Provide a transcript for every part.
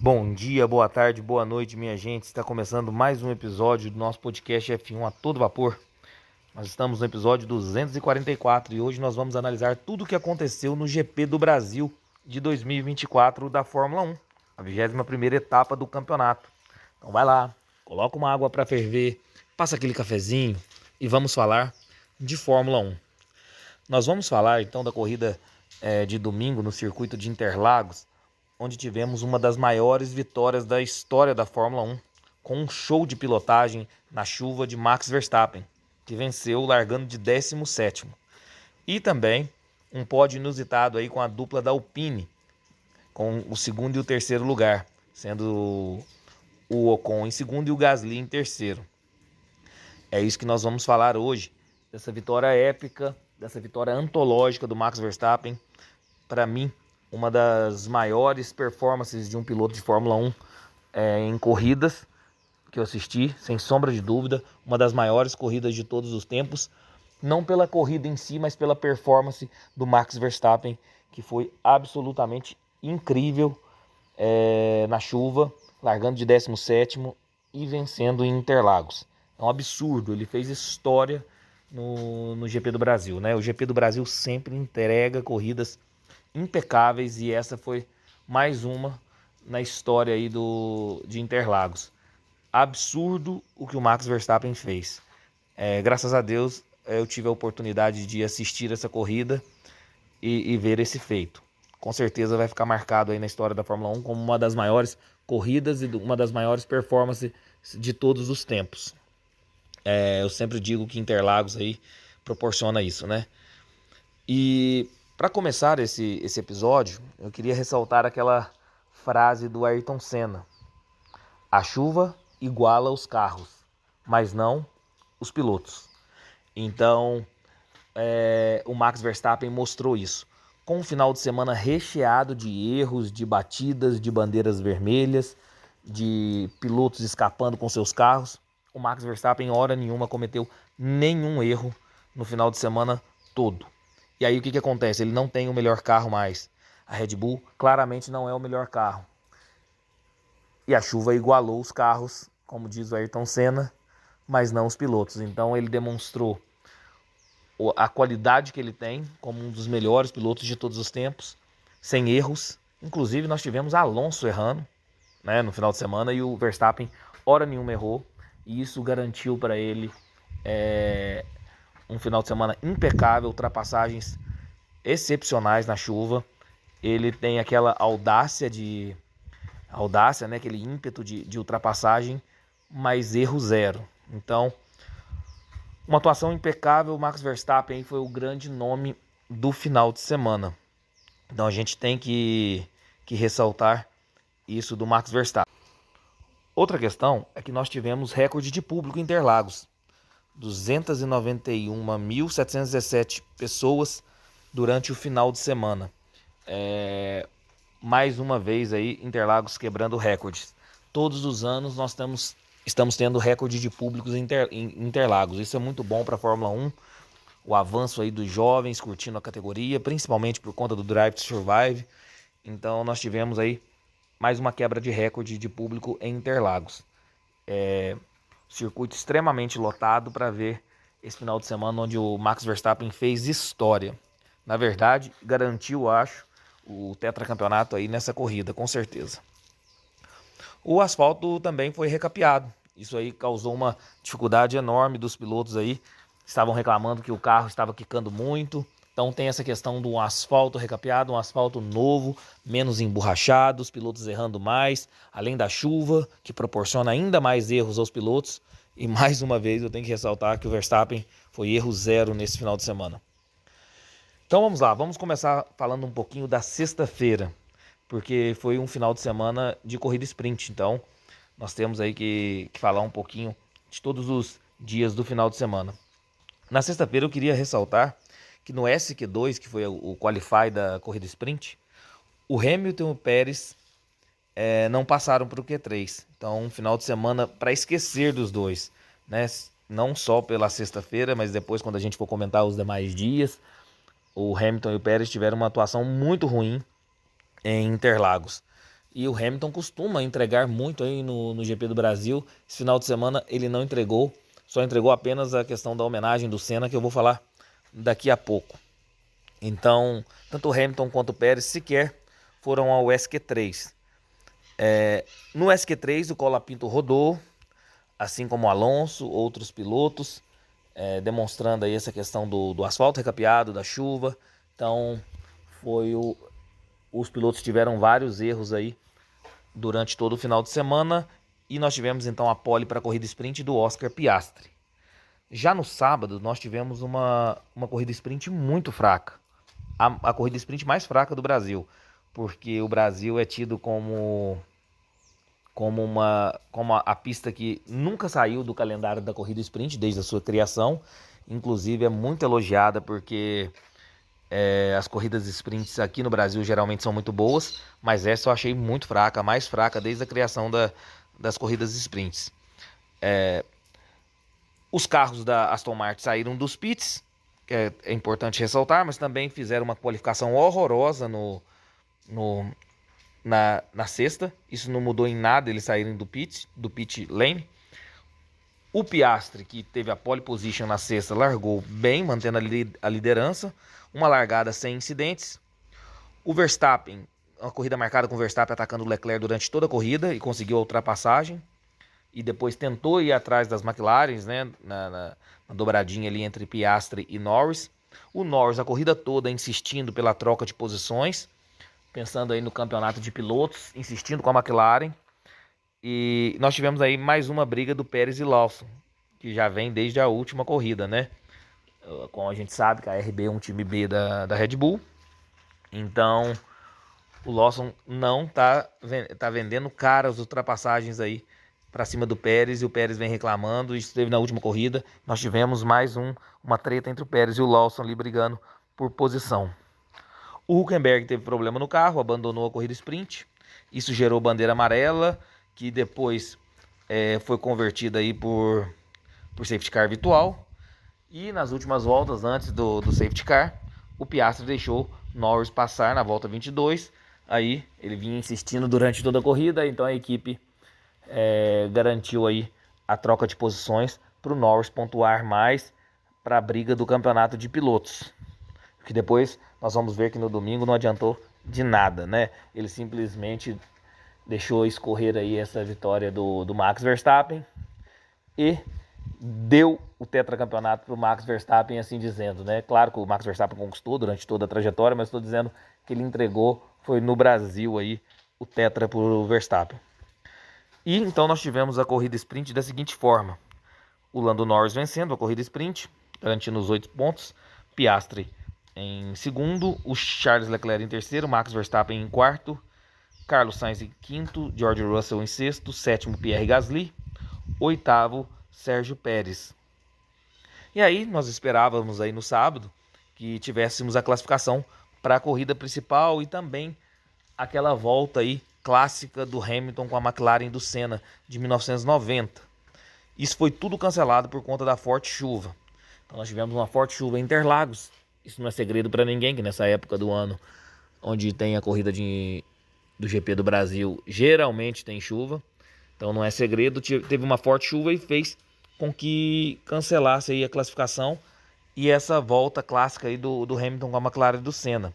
Bom dia, boa tarde, boa noite, minha gente. Está começando mais um episódio do nosso podcast F1 a todo vapor. Nós estamos no episódio 244 e hoje nós vamos analisar tudo o que aconteceu no GP do Brasil de 2024 da Fórmula 1, a 21ª etapa do campeonato. Então vai lá, coloca uma água para ferver, passa aquele cafezinho e vamos falar de Fórmula 1. Nós vamos falar então da corrida de domingo no circuito de Interlagos, onde tivemos uma das maiores vitórias da história da Fórmula 1, com um show de pilotagem na chuva de Max Verstappen, que venceu largando de 17º. E também um pódio inusitado aí com a dupla da Alpine, com o segundo e o terceiro lugar, sendo o Ocon em segundo e o Gasly em terceiro. É isso que nós vamos falar hoje, dessa vitória épica, dessa vitória antológica do Max Verstappen. Para mim, uma das maiores performances de um piloto de Fórmula 1 em corridas que eu assisti, sem sombra de dúvida, uma das maiores corridas de todos os tempos, não pela corrida em si, mas pela performance do Max Verstappen, que foi absolutamente incrível na chuva, largando de 17º e vencendo em Interlagos. É um absurdo, ele fez história no GP do Brasil, né? O GP do Brasil sempre entrega corridas impecáveis e essa foi mais uma na história aí de Interlagos. Absurdo o que o Max Verstappen fez. Graças a Deus eu tive a oportunidade de assistir essa corrida e ver esse feito. Com certeza vai ficar marcado aí na história da Fórmula 1 como uma das maiores corridas e uma das maiores performances de todos os tempos. Eu sempre digo que Interlagos aí proporciona isso, né? E para começar esse episódio, eu queria ressaltar aquela frase do Ayrton Senna: a chuva iguala os carros, mas não os pilotos. Então, o Max Verstappen mostrou isso. Com um final de semana recheado de erros, de batidas, de bandeiras vermelhas, de pilotos escapando com seus carros, o Max Verstappen, hora nenhuma, cometeu nenhum erro no final de semana todo. E aí o que acontece? Ele não tem o melhor carro mais. A Red Bull claramente não é o melhor carro. E a chuva igualou os carros, como diz o Ayrton Senna, mas não os pilotos. Então ele demonstrou a qualidade que ele tem como um dos melhores pilotos de todos os tempos, sem erros. Inclusive nós tivemos Alonso errando, né, no final de semana, e o Verstappen hora nenhuma errou. E isso garantiu para ele um final de semana impecável, ultrapassagens excepcionais na chuva. Ele tem aquela audácia, né, aquele ímpeto de ultrapassagem, mas erro zero. Então, uma atuação impecável. Max Verstappen foi o grande nome do final de semana. Então a gente tem que ressaltar isso do Max Verstappen. Outra questão é que nós tivemos recorde de público em Interlagos. 291.717 pessoas durante o final de semana. Mais uma vez aí, Interlagos quebrando recordes. Todos os anos nós estamos tendo recorde de públicos em Interlagos. Isso é muito bom para a Fórmula 1. O avanço aí dos jovens curtindo a categoria, principalmente por conta do Drive to Survive. Então nós tivemos aí mais uma quebra de recorde de público em Interlagos. Circuito extremamente lotado para ver esse final de semana, onde o Max Verstappen fez história. Na verdade, garantiu, acho, o tetracampeonato aí nessa corrida, com certeza. O asfalto também foi recapeado. Isso aí causou uma dificuldade enorme dos pilotos aí. Estavam reclamando que o carro estava quicando muito. Então tem essa questão do asfalto recapeado, um asfalto novo, menos emborrachado, os pilotos errando mais, além da chuva, que proporciona ainda mais erros aos pilotos. E mais uma vez eu tenho que ressaltar que o Verstappen foi erro zero nesse final de semana. Então vamos lá, vamos começar falando um pouquinho da sexta-feira, porque foi um final de semana de corrida sprint. Então nós temos aí que falar um pouquinho de todos os dias do final de semana. Na sexta-feira eu queria ressaltar que no SQ2, que foi o qualify da corrida sprint, o Hamilton e o Pérez não passaram para o Q3. Então, um final de semana para esquecer dos dois, né? Não só pela sexta-feira, mas depois, quando a gente for comentar os demais dias, o Hamilton e o Pérez tiveram uma atuação muito ruim em Interlagos. E o Hamilton costuma entregar muito aí no GP do Brasil. Esse final de semana ele não entregou, só entregou apenas a questão da homenagem do Senna, que eu vou falar daqui a pouco. Então, tanto o Hamilton quanto o Pérez sequer foram ao SQ3. No SQ3 o Colapinto rodou, assim como o Alonso, outros pilotos, demonstrando aí essa questão do asfalto recapeado, da chuva. Então, os pilotos tiveram vários erros aí durante todo o final de semana e nós tivemos então a pole para a corrida sprint do Oscar Piastri. Já no sábado nós tivemos uma corrida sprint muito fraca, a corrida sprint mais fraca do Brasil, porque o Brasil é tido como a pista que nunca saiu do calendário da corrida sprint desde a sua criação. Inclusive é muito elogiada porque as corridas sprints aqui no Brasil geralmente são muito boas, mas essa eu achei muito fraca, a mais fraca desde a criação das corridas sprints. Os carros da Aston Martin saíram dos pits, que é importante ressaltar, mas também fizeram uma qualificação horrorosa na sexta. Isso não mudou em nada eles saírem do pit lane. O Piastri, que teve a pole position na sexta, largou bem, mantendo a liderança. Uma largada sem incidentes. O Verstappen, uma corrida marcada com o Verstappen atacando o Leclerc durante toda a corrida e conseguiu a ultrapassagem. E depois tentou ir atrás das McLarens, né, na dobradinha ali entre Piastri e Norris. O Norris a corrida toda insistindo pela troca de posições, pensando aí no campeonato de pilotos, insistindo com a McLaren. E nós tivemos aí mais uma briga do Pérez e Lawson, que já vem desde a última corrida, né? Como a gente sabe que a RB é um time B da Red Bull. Então o Lawson não tá vendendo caras ultrapassagens aí para cima do Pérez, e o Pérez vem reclamando. Isso teve na última corrida. Nós tivemos mais uma treta entre o Pérez e o Lawson ali brigando por posição. O Hülkenberg teve problema no carro, abandonou a corrida sprint. Isso gerou bandeira amarela, que depois foi convertida aí por safety car virtual. E nas últimas voltas, antes do safety car, o Piastri deixou Norris passar na volta 22. Aí ele vinha insistindo durante toda a corrida, então a equipe garantiu aí a troca de posições para o Norris pontuar mais para a briga do campeonato de pilotos. Que depois nós vamos ver que no domingo não adiantou de nada, né? Ele simplesmente deixou escorrer aí essa vitória do Max Verstappen e deu o tetracampeonato para o Max Verstappen, assim dizendo, né? Claro que o Max Verstappen conquistou durante toda a trajetória, mas estou dizendo que ele entregou, foi no Brasil aí, o tetra para o Verstappen. E então nós tivemos a corrida sprint da seguinte forma: o Lando Norris vencendo a corrida sprint, garantindo os 8 pontos, Piastri em segundo, o Charles Leclerc em terceiro, Max Verstappen em quarto, Carlos Sainz em quinto, George Russell em sexto, sétimo Pierre Gasly, oitavo Sérgio Pérez. E aí nós esperávamos aí no sábado que tivéssemos a classificação para a corrida principal e também aquela volta aí clássica do Hamilton com a McLaren do Senna de 1990. Isso foi tudo cancelado por conta da forte chuva. Então nós tivemos uma forte chuva em Interlagos. Isso não é segredo para ninguém, que nessa época do ano, onde tem a corrida do GP do Brasil, geralmente tem chuva. Então não é segredo, teve uma forte chuva e fez com que cancelasse aí a classificação e essa volta clássica aí do Hamilton com a McLaren do Senna.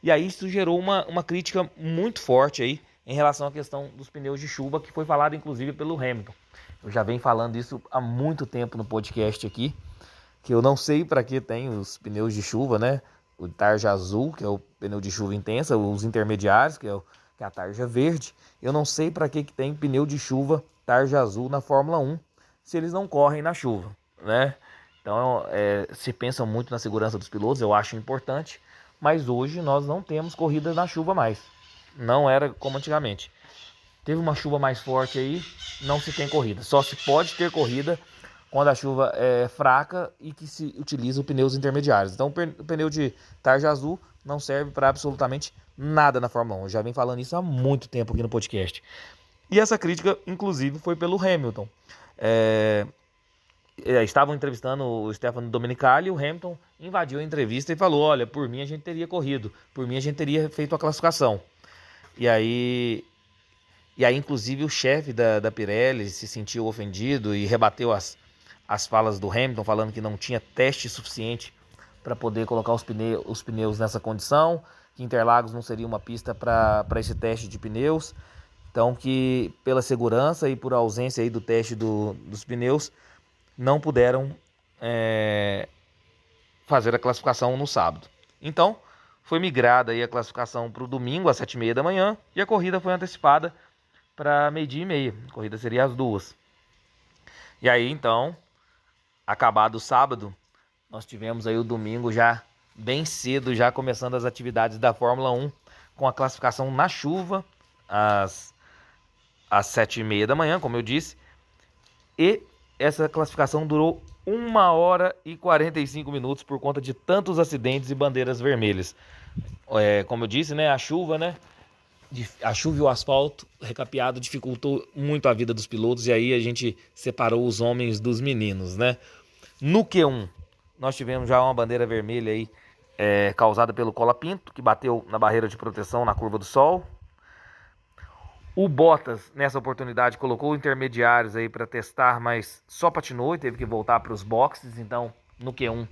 E aí isso gerou uma crítica muito forte aí em relação à questão dos pneus de chuva, que foi falado inclusive pelo Hamilton. Eu já venho falando isso há muito tempo no podcast aqui, que eu não sei para que tem os pneus de chuva, né? O tarja azul, que é o pneu de chuva intensa, os intermediários, que é a tarja verde. Eu não sei para que tem pneu de chuva tarja azul na Fórmula 1, se eles não correm na chuva, né? Então se pensa muito na segurança dos pilotos, eu acho importante, mas hoje nós não temos corrida na chuva mais. Não era como antigamente. Teve uma chuva mais forte aí, não se tem corrida. Só se pode ter corrida quando a chuva é fraca e que se utiliza os pneus intermediários. Então o pneu de tarja azul não serve para absolutamente nada na Fórmula 1. Eu já venho falando isso há muito tempo aqui no podcast. E essa crítica, inclusive, foi pelo Hamilton. Estavam entrevistando o Stefano Domenicali e o Hamilton invadiu a entrevista e falou: olha, por mim a gente teria corrido, por mim a gente teria feito a classificação. E aí E aí, inclusive, o chefe da Pirelli se sentiu ofendido e rebateu as falas do Hamilton, falando que não tinha teste suficiente para poder colocar os pneus nessa condição, que Interlagos não seria uma pista para esse teste de pneus. Então, que pela segurança e por ausência aí do teste dos pneus, não puderam fazer a classificação no sábado. Então, foi migrada aí a classificação para o domingo às 7h30 da manhã e a corrida foi antecipada para 12h30. A corrida seria às 2h. E aí, então, acabado o sábado, nós tivemos aí o domingo já bem cedo, já começando as atividades da Fórmula 1, com a classificação na chuva, às 7h30 da manhã, como eu disse. E essa classificação durou 1h e 45 minutos por conta de tantos acidentes e bandeiras vermelhas. Como eu disse, né, a chuva e o asfalto recapeado dificultou muito a vida dos pilotos, e aí a gente separou os homens dos meninos, né? No Q1, nós tivemos já uma bandeira vermelha aí, causada pelo Colapinto, que bateu na barreira de proteção na curva do Sol. O Bottas, nessa oportunidade, colocou intermediários aí para testar, mas só patinou e teve que voltar para os boxes. Então, no Q1,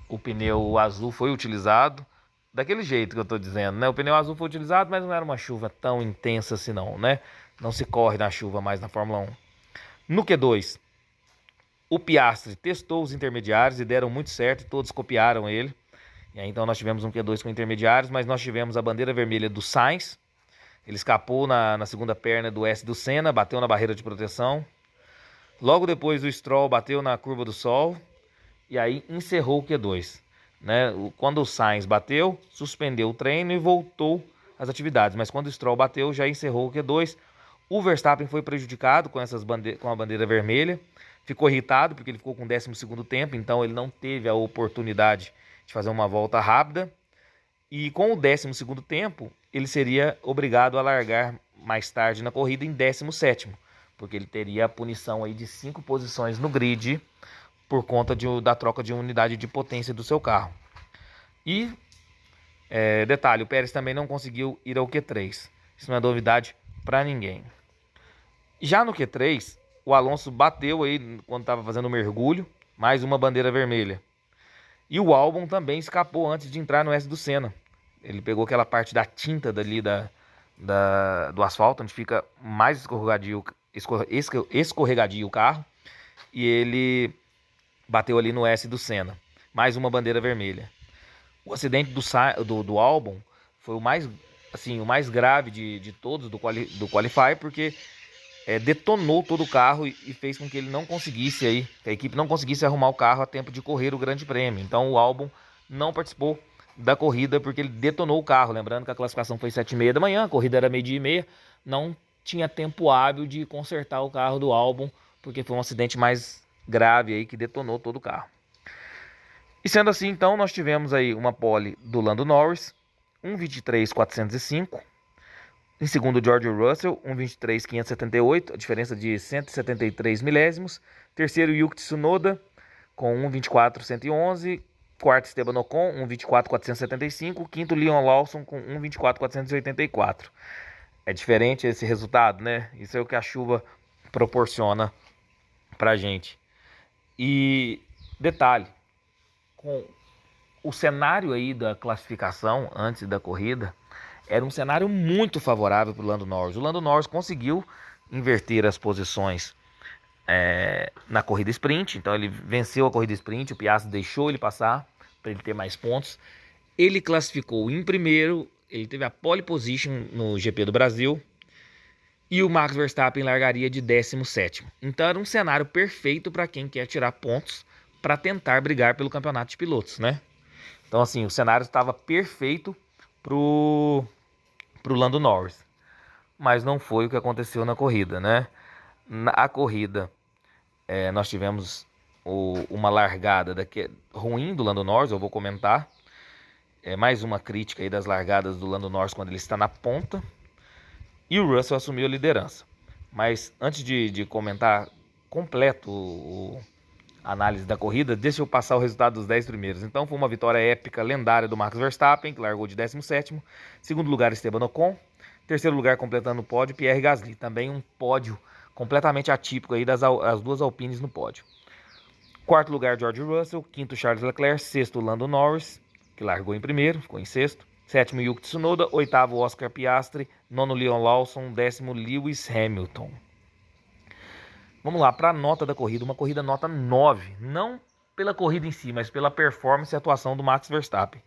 o pneu azul foi utilizado. Daquele jeito que eu estou dizendo, né? O pneu azul foi utilizado, mas não era uma chuva tão intensa assim não, né? Não se corre na chuva mais na Fórmula 1. No Q2, o Piastri testou os intermediários e deram muito certo, e todos copiaram ele. E aí, então nós tivemos um Q2 com intermediários, mas nós tivemos a bandeira vermelha do Sainz. Ele escapou na segunda perna do S do Senna, bateu na barreira de proteção. Logo depois o Stroll bateu na curva do Sol e aí encerrou o Q2. Né? Quando o Sainz bateu, suspendeu o treino e voltou às atividades. Mas quando o Stroll bateu, já encerrou o Q2. O Verstappen foi prejudicado com a bandeira vermelha. Ficou irritado porque ele ficou com o 12º tempo, então ele não teve a oportunidade de fazer uma volta rápida. E com o 12º tempo, ele seria obrigado a largar mais tarde na corrida em 17º, porque ele teria a punição aí de 5 posições no grid por conta da troca de unidade de potência do seu carro. E, detalhe, o Pérez também não conseguiu ir ao Q3. Isso não é novidade para ninguém. Já no Q3, o Alonso bateu aí quando estava fazendo o mergulho, mais uma bandeira vermelha. E o Albon também escapou antes de entrar no S do Senna. Ele pegou aquela parte da tinta dali do asfalto, onde fica mais escorregadio o carro. E ele bateu ali no S do Senna. Mais uma bandeira vermelha. O acidente do Albon foi o mais grave de todos do Qualify, porque detonou todo o carro e fez com que ele não conseguisse aí, que a equipe não conseguisse arrumar o carro a tempo de correr o Grande Prêmio. Então o Albon não participou da corrida porque ele detonou o carro. Lembrando que a classificação foi 7h30 da manhã, a corrida era 12h30, não tinha tempo hábil de consertar o carro do Albon, porque foi um acidente mais grave aí que detonou todo o carro. E sendo assim, então, nós tivemos aí uma pole do Lando Norris, 1:23.405. Em segundo, George Russell, 1:23.578, a diferença de 173 milésimos. Terceiro, Yuki Tsunoda, com 1:24.111. Quarto, Esteban Ocon, 1:24.475. Quinto, Leon Lawson, com 1:24.484. É diferente esse resultado, né? Isso é o que a chuva proporciona pra gente. E detalhe, com o cenário aí da classificação antes da corrida, era um cenário muito favorável para o Lando Norris. O Lando Norris conseguiu inverter as posições na corrida sprint. Então ele venceu a corrida sprint, o Piastri deixou ele passar para ele ter mais pontos. Ele classificou em primeiro, ele teve a pole position no GP do Brasil. E o Max Verstappen largaria de 17º. Então era um cenário perfeito para quem quer tirar pontos para tentar brigar pelo campeonato de pilotos, né? Então assim, o cenário estava perfeito pro Lando Norris. Mas não foi o que aconteceu na corrida, né? Na corrida, nós tivemos uma largada ruim do Lando Norris, eu vou comentar. Mais uma crítica aí das largadas do Lando Norris quando ele está na ponta. E o Russell assumiu a liderança. Mas antes de comentar completo a análise da corrida, deixa eu passar o resultado dos 10 primeiros. Então foi uma vitória épica, lendária do Max Verstappen, que largou de 17º. Segundo lugar, Esteban Ocon. Terceiro lugar completando o pódio, Pierre Gasly. Também um pódio completamente atípico aí as duas Alpines no pódio. Quarto lugar, George Russell. Quinto, Charles Leclerc. Sexto, Lando Norris, que largou em primeiro, ficou em sexto. Sétimo, Yuki Tsunoda. Oitavo, Oscar Piastri. Nono, Leon Lawson. Décimo, Lewis Hamilton. Vamos lá, para a nota da corrida. Uma corrida nota 9. Não pela corrida em si, mas pela performance e atuação do Max Verstappen.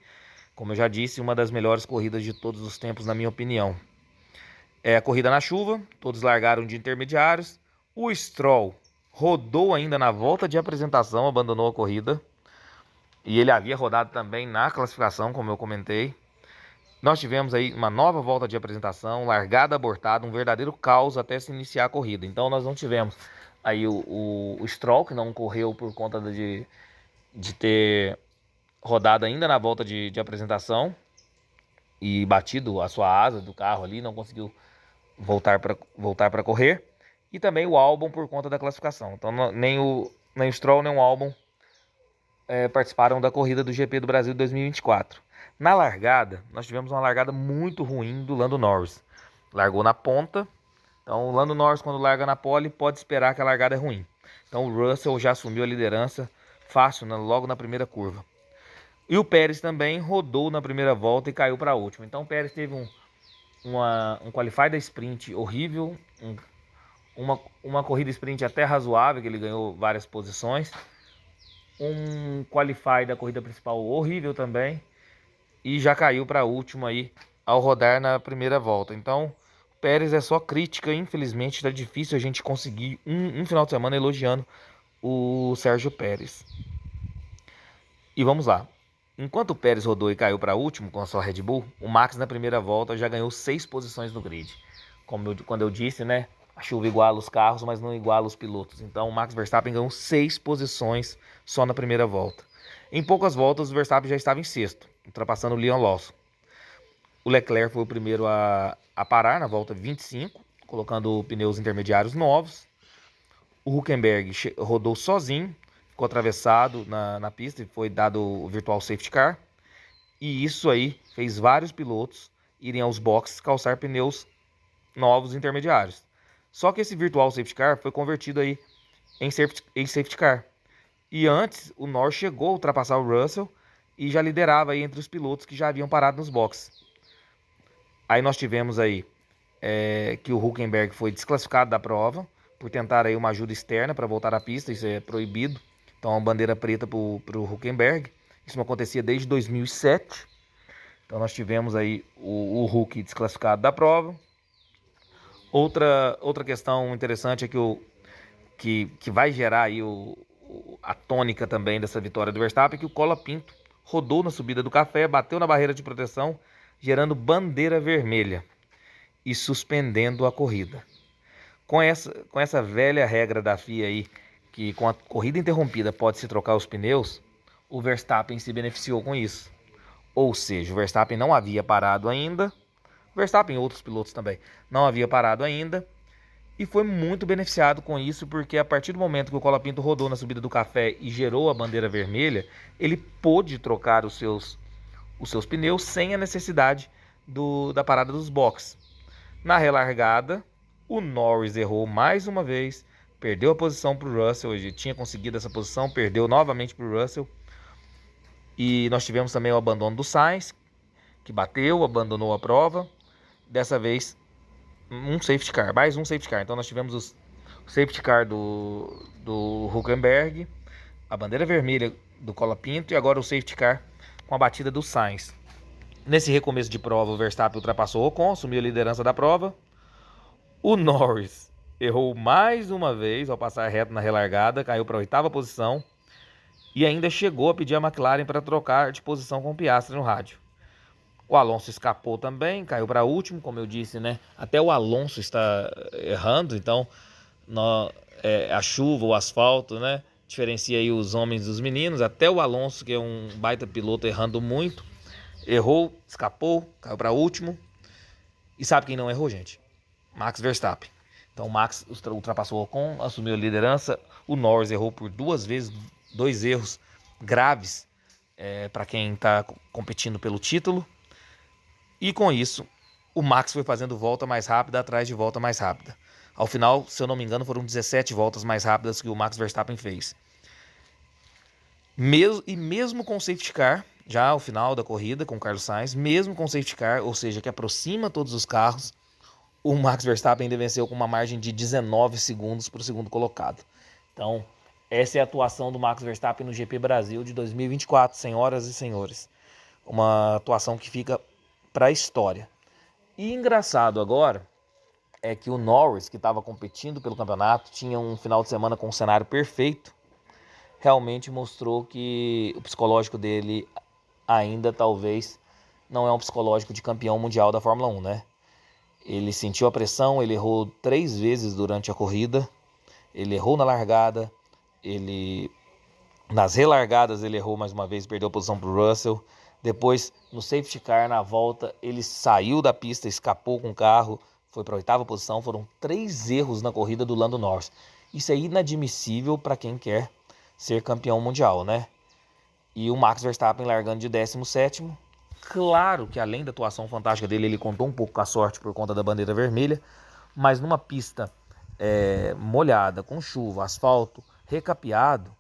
Como eu já disse, uma das melhores corridas de todos os tempos, na minha opinião. É a corrida na chuva, todos largaram de intermediários. O Stroll rodou ainda na volta de apresentação, abandonou a corrida. E ele havia rodado também na classificação, como eu comentei. Nós tivemos aí uma nova volta de apresentação, largada abortada, um verdadeiro caos até se iniciar a corrida. Então nós não tivemos aí o Stroll, que não correu por conta de ter rodado ainda na volta de apresentação e batido a sua asa do carro ali, não conseguiu voltar para correr. E também o Albon por conta da classificação. Então nem o Stroll nem o Albon participaram da corrida do GP do Brasil de 2024. Na largada, nós tivemos uma largada muito ruim do Lando Norris. Largou na ponta. Então o Lando Norris, quando larga na pole, pode esperar que a largada é ruim. Então o Russell já assumiu a liderança fácil, logo na primeira curva. E o Pérez também rodou na primeira volta e caiu para a última. Então o Pérez teve um qualify da sprint horrível, uma corrida sprint até razoável, que ele ganhou várias posições. Um qualify da corrida principal horrível também. E já caiu para a última aí ao rodar na primeira volta. Então o Pérez é só crítica, infelizmente está difícil a gente conseguir um final de semana elogiando o Sérgio Pérez. E vamos lá. Enquanto o Pérez rodou e caiu para último com a sua Red Bull, o Max na primeira volta já ganhou 6 posições no grid. Quando eu disse, né? A chuva iguala os carros, mas não iguala os pilotos. Então o Max Verstappen ganhou 6 posições só na primeira volta. Em poucas voltas, o Verstappen já estava em sexto, ultrapassando o Leon Lawson. O Leclerc foi o primeiro a parar na volta 25, colocando pneus intermediários novos. O Hülkenberg rodou sozinho, ficou atravessado na pista e foi dado o virtual safety car. E isso aí fez vários pilotos irem aos boxes calçar pneus novos intermediários. Só que esse virtual safety car foi convertido aí em safety car. E antes o Norris chegou a ultrapassar o Russell e já liderava aí entre os pilotos que já haviam parado nos boxes. Aí nós tivemos aí que o Hülkenberg foi desclassificado da prova por tentar aí uma ajuda externa para voltar à pista, isso é proibido. Então, uma bandeira preta para o Hülkenberg. Isso não acontecia desde 2007. Então, nós tivemos aí o Hulk desclassificado da prova. Outra questão interessante é que vai gerar aí a tônica também dessa vitória do Verstappen, é que o Colapinto rodou na subida do café, bateu na barreira de proteção, gerando bandeira vermelha e suspendendo a corrida. Com essa velha regra da FIA aí, que com a corrida interrompida pode-se trocar os pneus, o Verstappen se beneficiou com isso. Ou seja, o Verstappen não havia parado ainda, o Verstappen e outros pilotos também não havia parado ainda, e foi muito beneficiado com isso, porque a partir do momento que o Colapinto rodou na subida do café e gerou a bandeira vermelha, ele pôde trocar os seus pneus sem a necessidade da parada dos boxes. Na relargada, o Norris errou mais uma vez, perdeu a posição para o Russell, ele tinha conseguido essa posição, perdeu novamente para o Russell. E nós tivemos também o abandono do Sainz, que bateu, abandonou a prova. Dessa vez, um safety car, mais um safety car. Então nós tivemos o safety car do Hülkenberg, a bandeira vermelha do Colapinto e agora o safety car com a batida do Sainz. Nesse recomeço de prova, o Verstappen ultrapassou o Ocon, assumiu a liderança da prova. O Norris errou mais uma vez ao passar reto na relargada, caiu para a 8ª posição e ainda chegou a pedir a McLaren para trocar de posição com o Piastri no rádio. O Alonso escapou também, caiu para último, como eu disse, né? Até o Alonso está errando, então a chuva, o asfalto, né? Diferencia aí os homens dos meninos. Até o Alonso, que é um baita piloto, errando muito, errou, escapou, caiu para último. E sabe quem não errou, gente? Max Verstappen. Então o Max ultrapassou o Ocon, assumiu a liderança. O Norris errou por 2 vezes, 2 erros graves para quem está competindo pelo título. E com isso, o Max foi fazendo volta mais rápida atrás de volta mais rápida. Ao final, se eu não me engano, foram 17 voltas mais rápidas que o Max Verstappen fez. Mesmo com o safety car, já ao final da corrida com o Carlos Sainz, mesmo com o safety car, ou seja, que aproxima todos os carros, o Max Verstappen ainda venceu com uma margem de 19 segundos para o segundo colocado. Então, essa é a atuação do Max Verstappen no GP Brasil de 2024, senhoras e senhores. Uma atuação que fica para a história. E engraçado agora é que o Norris, que estava competindo pelo campeonato, tinha um final de semana com um cenário perfeito, realmente mostrou que o psicológico dele ainda talvez não é um psicológico de campeão mundial da Fórmula 1, né? Ele sentiu a pressão, ele errou 3 vezes durante a corrida, ele errou na largada, nas relargadas ele errou mais uma vez, perdeu a posição para o Russell. Depois, no safety car, na volta, ele saiu da pista, escapou com o carro, foi para a 8ª posição. Foram 3 erros na corrida do Lando Norris. Isso é inadmissível para quem quer ser campeão mundial, né? E o Max Verstappen largando de 17º. Claro que além da atuação fantástica dele, ele contou um pouco com a sorte por conta da bandeira vermelha, mas numa pista molhada, com chuva, asfalto, recapeado,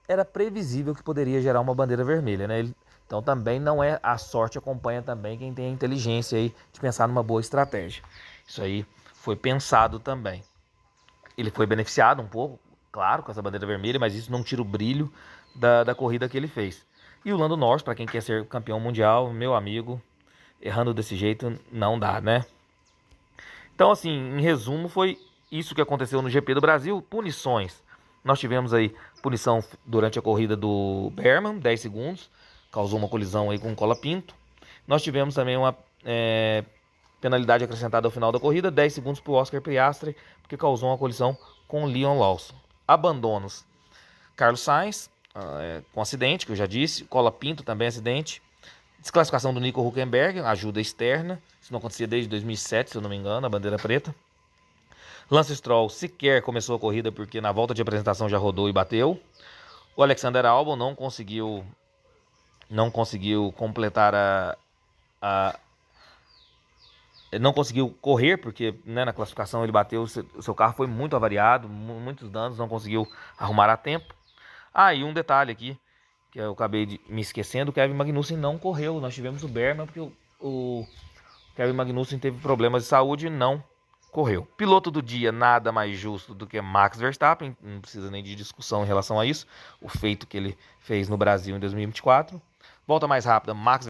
era previsível que poderia gerar uma bandeira vermelha, né? Então também não é a sorte, acompanha também quem tem a inteligência aí de pensar numa boa estratégia. Isso aí foi pensado também. Ele foi beneficiado um pouco, claro, com essa bandeira vermelha, mas isso não tira o brilho da corrida que ele fez. E o Lando Norris, para quem quer ser campeão mundial, meu amigo, errando desse jeito não dá, né? Então, assim, em resumo, foi isso que aconteceu no GP do Brasil. Punições. Nós tivemos aí punição durante a corrida do Berman, 10 segundos, causou uma colisão aí com o Colapinto. Nós tivemos também uma penalidade acrescentada ao final da corrida, 10 segundos para o Oscar Piastri, porque causou uma colisão com o Leon Lawson. Abandonos. Carlos Sainz, com acidente, que eu já disse. Colapinto também acidente. Desclassificação do Nico Hülkenberg, ajuda externa. Isso não acontecia desde 2007, se eu não me engano, a bandeira preta. Lance Stroll sequer começou a corrida porque na volta de apresentação já rodou e bateu. O Alexander Albon não conseguiu completar não conseguiu correr porque, né, na classificação ele bateu, o seu carro foi muito avariado, muitos danos, não conseguiu arrumar a tempo. E um detalhe aqui, que eu acabei me esquecendo, o Kevin Magnussen não correu. Nós tivemos o Berman porque o Kevin Magnussen teve problemas de saúde e não correu. Piloto do dia, nada mais justo do que Max Verstappen, não precisa nem de discussão em relação a isso, o feito que ele fez no Brasil em 2024. Volta mais rápida, Max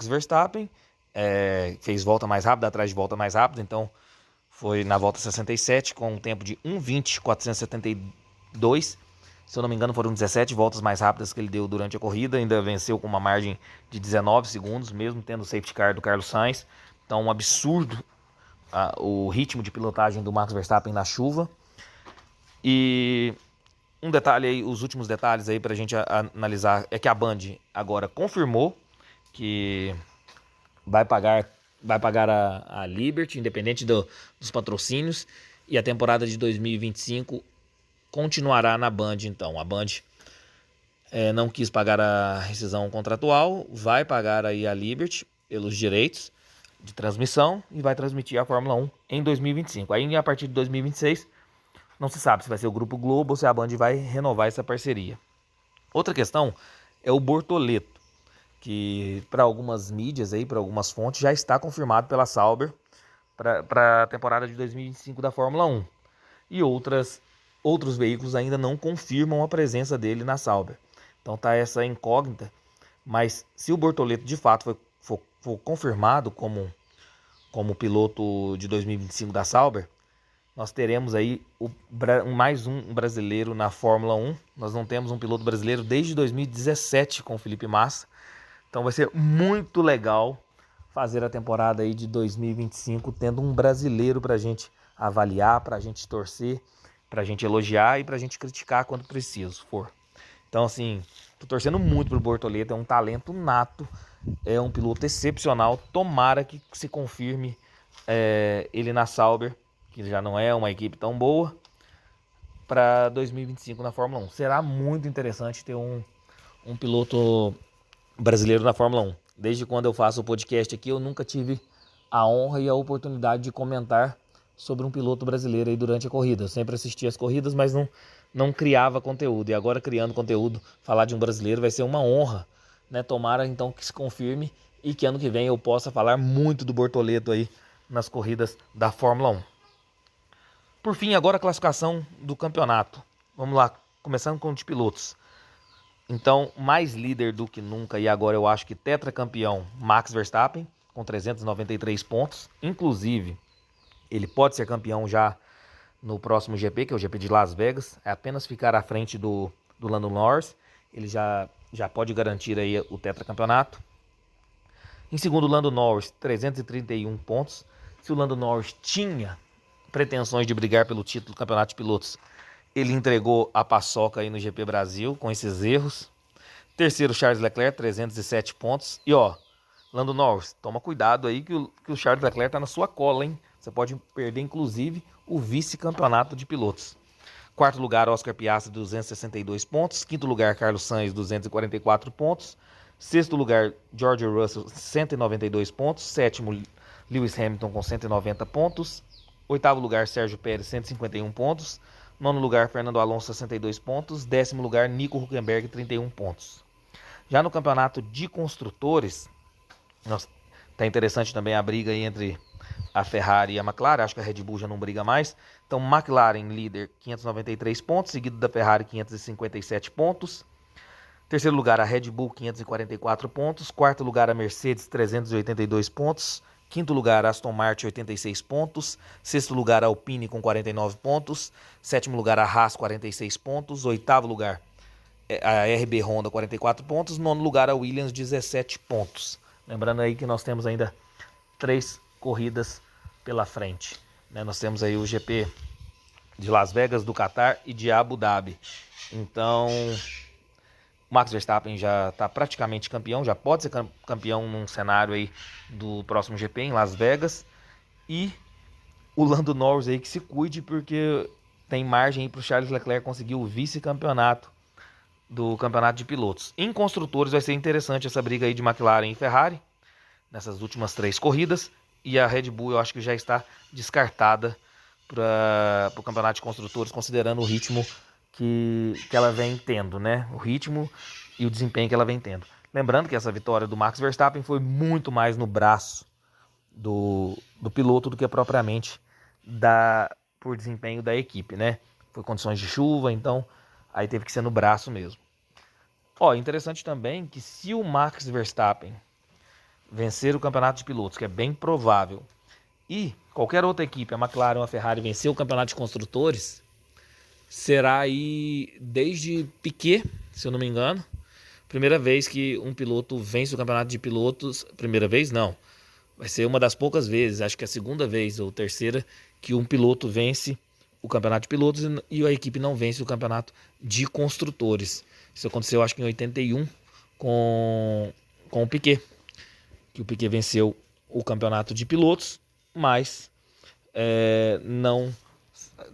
Verstappen, fez volta mais rápida atrás de volta mais rápida, então foi na volta 67 com um tempo de 1:20.472. Se eu não me engano, foram 17 voltas mais rápidas que ele deu durante a corrida. Ainda venceu com uma margem de 19 segundos, mesmo tendo o safety car do Carlos Sainz. Então, um absurdo o ritmo de pilotagem do Max Verstappen na chuva. E um detalhe aí, os últimos detalhes aí pra gente analisar, é que a Band agora confirmou que vai pagar a Liberty, independente dos patrocínios, e a temporada de 2025 continuará na Band. Então, a Band não quis pagar a rescisão contratual, vai pagar aí a Liberty pelos direitos de transmissão e vai transmitir a Fórmula 1 em 2025. Aí, a partir de 2026, não se sabe se vai ser o Grupo Globo ou se a Band vai renovar essa parceria. Outra questão é o Bortoleto, que para algumas mídias, para algumas fontes, já está confirmado pela Sauber para a temporada de 2025 da Fórmula 1. E outros veículos ainda não confirmam a presença dele na Sauber. Então tá essa incógnita. Mas se o Bortoleto de fato for confirmado como piloto de 2025 da Sauber, nós teremos aí mais um brasileiro na Fórmula 1. Nós não temos um piloto brasileiro desde 2017 com o Felipe Massa. Então vai ser muito legal fazer a temporada aí de 2025 tendo um brasileiro para a gente avaliar, para a gente torcer, para a gente elogiar e para a gente criticar quando preciso for. Então, assim, tô torcendo muito pro Bortoleto, é um talento nato, é um piloto excepcional. Tomara que se confirme ele na Sauber, que já não é uma equipe tão boa, para 2025 na Fórmula 1. Será muito interessante ter um piloto brasileiro na Fórmula 1. Desde quando eu faço o podcast aqui, eu nunca tive a honra e a oportunidade de comentar sobre um piloto brasileiro aí durante a corrida. Eu sempre assistia as corridas, mas não criava conteúdo. E agora, criando conteúdo, falar de um brasileiro vai ser uma honra, né? Tomara então que se confirme e que ano que vem eu possa falar muito do Bortoleto aí nas corridas da Fórmula 1. Por fim, agora a classificação do campeonato. Vamos lá, começando com os pilotos. Então, mais líder do que nunca, e agora eu acho que tetracampeão, Max Verstappen, com 393 pontos. Inclusive, ele pode ser campeão já no próximo GP, que é o GP de Las Vegas. É apenas ficar à frente do Lando Norris. Ele já pode garantir aí o tetracampeonato. Em segundo, Lando Norris, 331 pontos. Se o Lando Norris tinha pretensões de brigar pelo título do Campeonato de Pilotos, ele entregou a paçoca aí no GP Brasil com esses erros. Terceiro, Charles Leclerc, 307 pontos. E Lando Norris, toma cuidado aí que o Charles Leclerc tá na sua cola, hein? Você pode perder, inclusive, o vice-campeonato de pilotos. Quarto lugar, Oscar Piastri, 262 pontos. Quinto lugar, Carlos Sainz, 244 pontos. Sexto lugar, George Russell, 192 pontos. Sétimo, Lewis Hamilton com 190 pontos. Oitavo lugar, Sérgio Pérez, 151 pontos. Nono lugar, Fernando Alonso, 62 pontos. Décimo lugar, Nico Hülkenberg, 31 pontos. Já no campeonato de construtores, tá interessante também a briga aí entre a Ferrari e a McLaren. Acho que a Red Bull já não briga mais. Então, McLaren líder, 593 pontos, seguido da Ferrari, 557 pontos. Terceiro lugar, a Red Bull, 544 pontos. Quarto lugar, a Mercedes, 382 pontos. Quinto lugar, Aston Martin, 86 pontos. Sexto lugar, a Alpine, com 49 pontos. Sétimo lugar, a Haas, 46 pontos. Oitavo lugar, a RB Honda, 44 pontos. Nono lugar, a Williams, 17 pontos. Lembrando aí que nós temos ainda 3 corridas pela frente, né? Nós temos aí o GP de Las Vegas, do Qatar e de Abu Dhabi. Então, Max Verstappen já está praticamente campeão, já pode ser campeão num cenário aí do próximo GP em Las Vegas. E o Lando Norris aí que se cuide, porque tem margem para o Charles Leclerc conseguir o vice-campeonato do campeonato de pilotos. Em construtores vai ser interessante essa briga aí de McLaren e Ferrari nessas últimas 3 corridas. E a Red Bull eu acho que já está descartada para o campeonato de construtores, considerando o ritmo que ela vem tendo, né? O ritmo e o desempenho que ela vem tendo. Lembrando que essa vitória do Max Verstappen foi muito mais no braço do piloto do que propriamente por desempenho da equipe, né? Foi condições de chuva, então aí teve que ser no braço mesmo. Interessante também que se o Max Verstappen vencer o campeonato de pilotos, que é bem provável, e qualquer outra equipe, a McLaren ou a Ferrari, vencer o campeonato de construtores, será aí desde Piquet, se eu não me engano, primeira vez que um piloto vence o campeonato de pilotos. Primeira vez não, vai ser uma das poucas vezes, acho que é a segunda vez ou terceira, que um piloto vence o campeonato de pilotos e a equipe não vence o campeonato de construtores. Isso aconteceu acho que em 81 com o Piquet, que o Piquet venceu o campeonato de pilotos, mas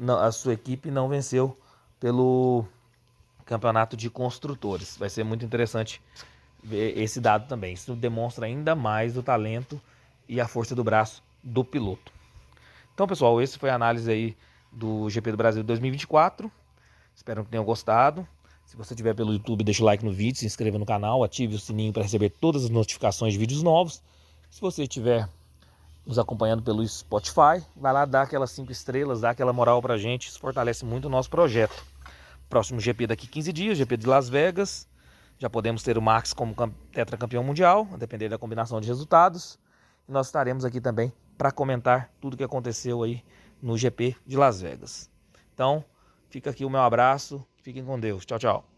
a sua equipe não venceu pelo campeonato de construtores. Vai ser muito interessante ver esse dado também. Isso demonstra ainda mais o talento e a força do braço do piloto. Então, pessoal, esse foi a análise aí do GP do Brasil 2024. Espero que tenham gostado. Se você estiver pelo YouTube, deixa o like no vídeo, se inscreva no canal, ative o sininho para receber todas as notificações de vídeos novos. Se você estiver nos acompanhando pelo Spotify, vai lá dar aquelas 5 estrelas, dar aquela moral pra gente, isso fortalece muito o nosso projeto. Próximo GP daqui 15 dias, GP de Las Vegas. Já podemos ter o Max como tetracampeão mundial, a depender da combinação de resultados. E nós estaremos aqui também para comentar tudo o que aconteceu aí no GP de Las Vegas. Então, fica aqui o meu abraço, fiquem com Deus. Tchau, tchau.